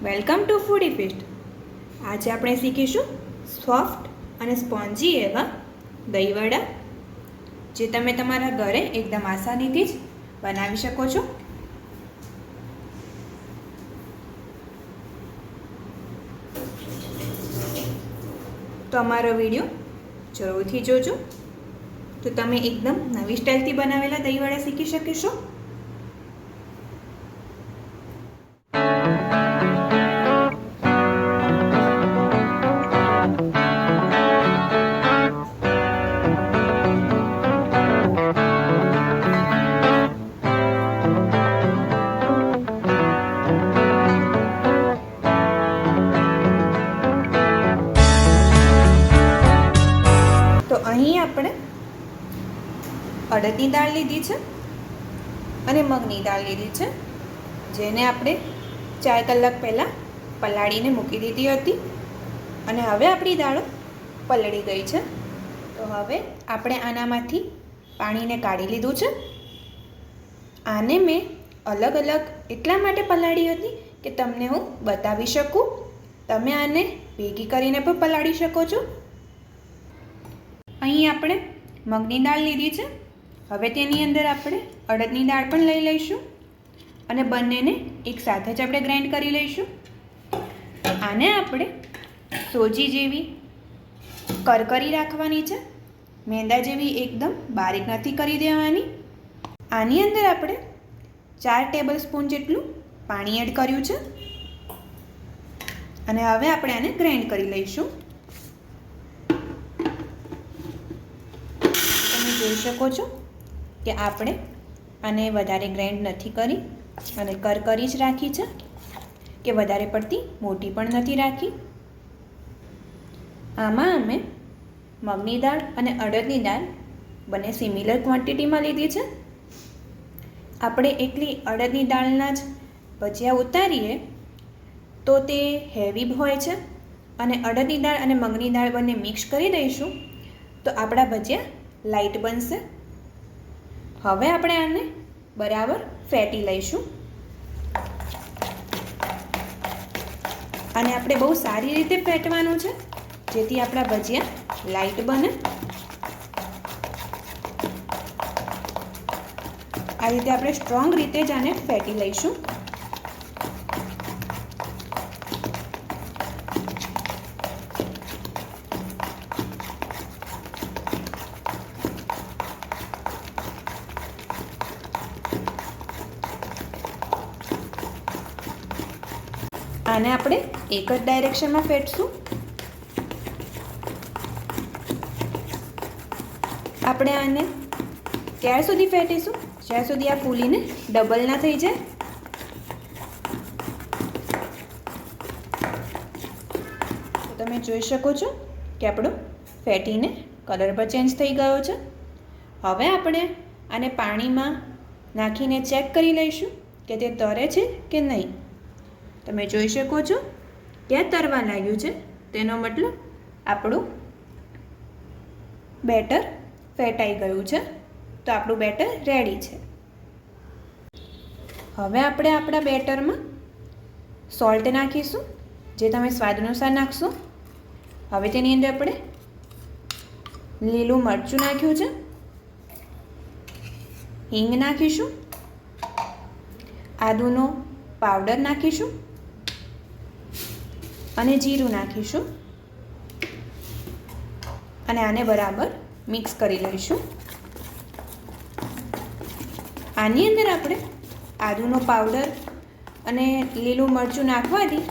Welcome to foodie feast. આજે આપણે શીખીશું સોફ્ટ અને સ્પોન્જી એવા દહીંવડા, જે તમે તમારા ઘરે એકદમ આસાનીથી જ બનાવી શકો છો. તો અમારો વિડીયો જરૂરથી જોજો, તો તમે એકદમ નવી સ્ટાઇલથી બનાવેલા દહીંવડા શીખી શકશો. તો અહીં આપણે અડદની દાળ લીધી છે અને મગની દાળ લીધી છે, જેને આપણે 4 કલાક પહેલાં પલાળીને મૂકી દીધી હતી અને હવે આપણી દાળો પલળી ગઈ છે. તો હવે આપણે આનામાંથી પાણીને કાઢી લીધું છે. આને મેં અલગ અલગ એટલા માટે પલાળી હતી કે તમને હું બતાવી શકું. તમે આને ભેગી કરીને પણ પલાળી શકો છો. અહીં આપણે મગની દાળ લીધી છે. હવે તેની અંદર આપણે અડદની દાળ પણ લઈ લઈશું અને બંનેને એક સાથે જ આપણે ગ્રાઇન્ડ કરી લઈશું. આને આપણે સોજી જેવી કરકરી રાખવાની છે, મેંદા જેવી એકદમ બારીક નથી કરી દેવાની. આની અંદર આપણે 4 ટેબલ સ્પૂન જેટલું પાણી એડ કર્યું છે અને હવે આપણે આને ગ્રાઇન્ડ કરી લઈશું. જોઈ શકો છો કે આપણે આને વધારે ગ્રાઇન્ડ નથી કરી અને કરકરી જ રાખી છે, કે વધારે પડતી મોટી પણ નથી રાખી. આમાં અમે મગની દાળ અને અડદની દાળ બંને સિમિલર ક્વોન્ટિટીમાં લીધી છે. આપણે એકલી અડદની દાળના જ ભજીયા ઉતારીએ તો તે હેવી હોય છે, અને અડદની દાળ અને મગની દાળ બંને મિક્સ કરી દઈશું તો આપણા ભજીયા લાઇટ બનશે. હવે આપણે આને બરાબર ફેટી લઈશું અને આપણે બહુ સારી રીતે ફેટવાનું છે, જેથી આપણા ભજીયા લાઇટ બને. આ રીતે આપણે સ્ટ્રોંગ રીતે જ આને ફેટી લઈશું. આને આપણે એક જ ડાયરેક્શનમાં ફેટશું. આપણે આને ત્યાર સુધી ફેટીશું જ્યાં સુધી આ ફૂલીને ડબલ ના થઈ જાય. તો તમે જોઈ શકો છો કે આપણો ફેટીને કલર પણ ચેન્જ થઈ ગયો છે. હવે આપણે આને પાણીમાં નાખીને ચેક કરી લઈશું કે તે તરે છે કે નહીં. તમે જોઈ શકો છો કે તરવા લાગ્યું છે, તેનો મતલબ આપણું બેટર ફેટાઈ ગયું છે. તો આપણું બેટર રેડી છે. હવે આપણે આપણા બેટરમાં સોલ્ટ નાખીશું, જે તમે સ્વાદ અનુસાર નાખશો. હવે તેની અંદર આપણે લીલું મરચું નાખ્યું છે, હિંગ નાખીશું, આદુનો પાવડર નાખીશું અને જીરું નાખીશું અને આને બરાબર મિક્સ કરી લઈશું. આની અંદર આપણે આદુનો પાવડર અને લીલું મરચું નાખવાથી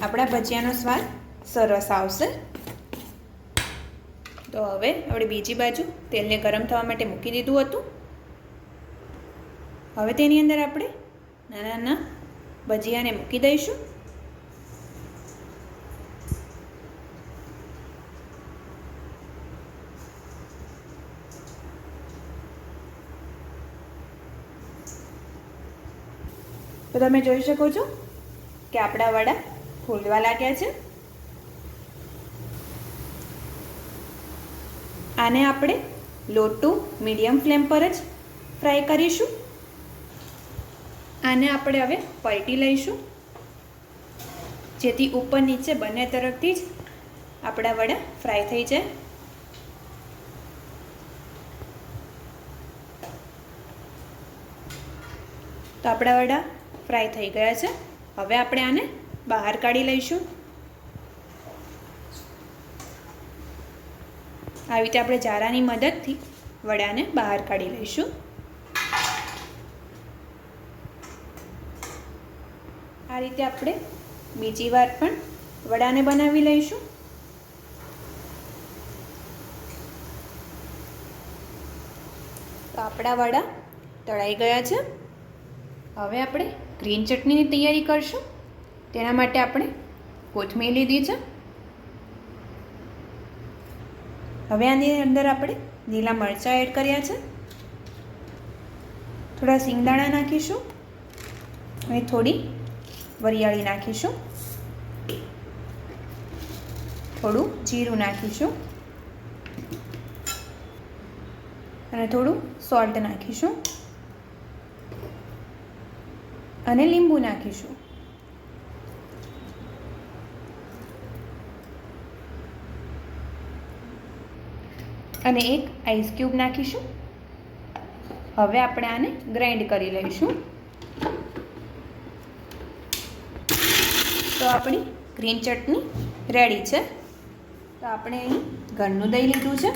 આપણા ભજીયાનો સ્વાદ સરસ આવશે. તો હવે આપણે બીજી બાજુ તેલને ગરમ થવા માટે મૂકી દીધું હતું. હવે તેની અંદર આપણે નાના નાના ભજીયાને મૂકી દઈશું. તો તમે જોઈ શકો છો કે આપણા વડા ફૂલવા લાગ્યા છે. આને આપણે લો ટુ મીડિયમ ફ્લેમ પર જ ફ્રાય કરીશું. આને આપણે હવે પલટી લઈશું જેથી ઉપર નીચે બંને તરફથી જ આપણા વડા ફ્રાય થઈ જાય. તો આપણા વડા ફ્રાય થઈ ગયા છે. હવે આપણે આને બહાર કાઢી લઈશું. આવી રીતે આપણે જારાની મદદથી વડાને બહાર કાઢી લઈશું. આ રીતે આપણે બીજી વાર પણ વડાને બનાવી લઈશું. તો આપણા વડા તળાઈ ગયા છે. હવે આપણે ગ્રીન ચટણીની તૈયારી કરશું. તેના માટે આપણે કોથમીર લીધી છે. હવે આની અંદર આપણે લીલા મરચાં એડ કર્યા છે. થોડા સિંગદાણા નાખીશું અને થોડી વરિયાળી નાખીશું. થોડું જીરું નાખીશું અને થોડું સોલ્ટ નાખીશું અને લીંબુ નાખીશું. અને એક આઈસ ક્યુબ નાખીશું. હવે આપણે આને ગ્રાઇન્ડ કરી લઈશું. તો આપણી ગ્રીન ચટણી રેડી છે. તો આપણે અહીં ઘરનું દહીં લીધું છે.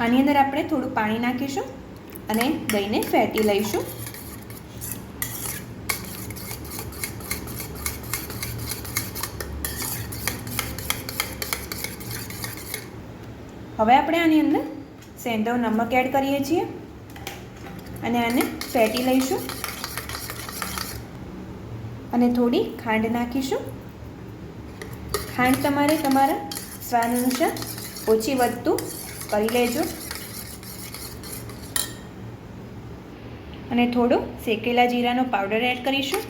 આની અંદર આપણે થોડું પાણી નાખીશું અને દહીંને ફેટી લઈશું. હવે આપણે આની અંદર સેંધવ નમક એડ કરીએ છીએ અને આને ફેટી લઈશું અને થોડી ખાંડ નાખીશું. ખાંડ તમારે તમારા સ્વાદ અનુસાર ઓછી વધતું કરી લેજો અને થોડો શેકેલા જીરાનો પાવડર એડ કરીશું.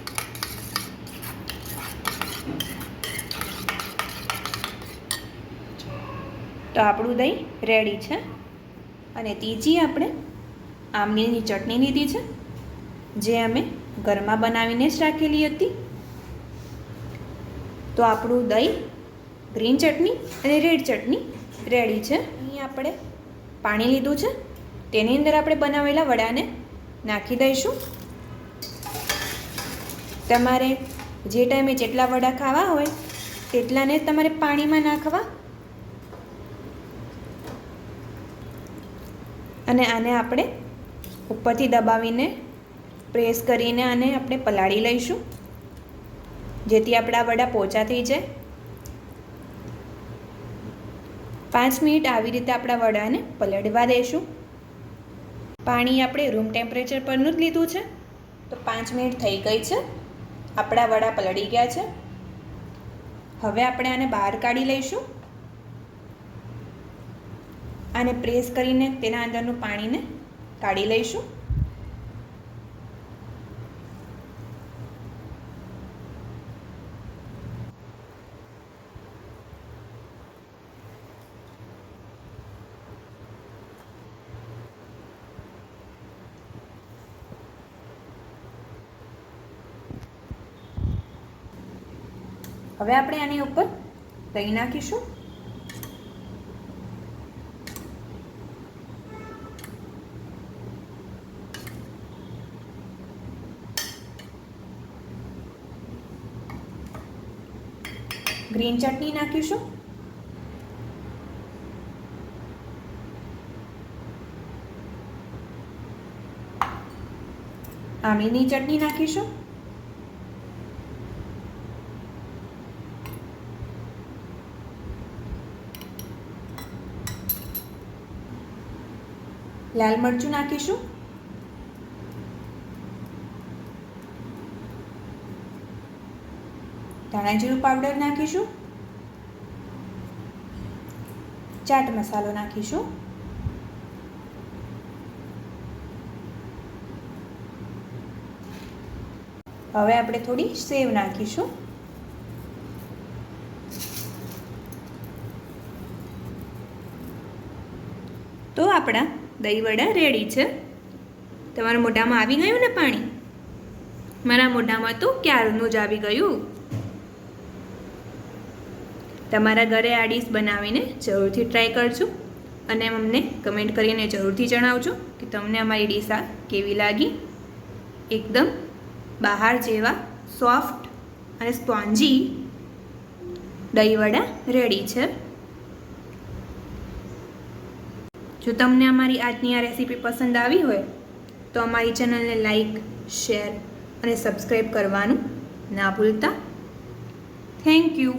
તો આપણું દહીં રેડી છે. અને ત્રીજી આપણે આમલીની ચટણી લીધી છે, જે અમે ઘરમાં બનાવીને જ રાખેલી હતી. તો આપણું દહીં, ગ્રીન ચટણી અને રેડ ચટણી રેડી છે. અહીં આપણે પાણી લીધું છે. તેની અંદર આપણે બનાવેલા વડાને નાખી દઈશું. તમારે જે ટાઈમે જેટલા વડા ખાવા હોય તેટલાને તમારે પાણીમાં નાખવા અને આને આપણે ઉપરથી દબાવીને પ્રેસ કરીને આને આપણે પલાળી લઈશું, જેથી આપણા વડા પોચા થઈ જાય. 5 મિનિટ આવી રીતે આપણા વડાને પલળવા દઈશું. પાણી આપણે રૂમ ટેમ્પરેચર પરનું જ લીધું છે. તો 5 મિનિટ થઈ ગઈ છે. આપણા વડા પલળી ગયા છે. હવે આપણે આને બહાર કાઢી લઈશું. આને પ્રેસ કરીને તેના અંદરનું પાણીને કાઢી લઈશું. હવે આપણે આની ઉપર દહીં નાખીશું. ગ્રીન ચટણી નાખીશું. આમલીની ચટણી નાખીશું. લાલ મરચું નાખીશું. ધાણા જીરું પાવડર નાખીશું. ચાટ મસાલો નાખીશું. હવે આપણે થોડી સેવ નાખીશું. તો આપણા દહીં વડા રેડી છે. તમારા મોઢામાં આવી ગયું ને પાણી? મારા મોઢામાં તો ક્યારનું જ આવી ગયું. તમારા ઘરે આ ડીશ બનાવીને જરૂરથી ટ્રાય કરજો અને અમને કમેન્ટ કરીને જરૂરથી જણાવજો કે તમને અમારી ડીશ આ કેવી લાગી. એકદમ બહાર જેવા સોફ્ટ અને સ્પોન્જી દહીંવડા રેડી છે. જો તમને અમારી આજની આ રેસીપી પસંદ આવી હોય તો અમારી ચેનલને લાઈક, શેર અને સબસ્ક્રાઈબ કરવાનું ના ભૂલતા. Thank you.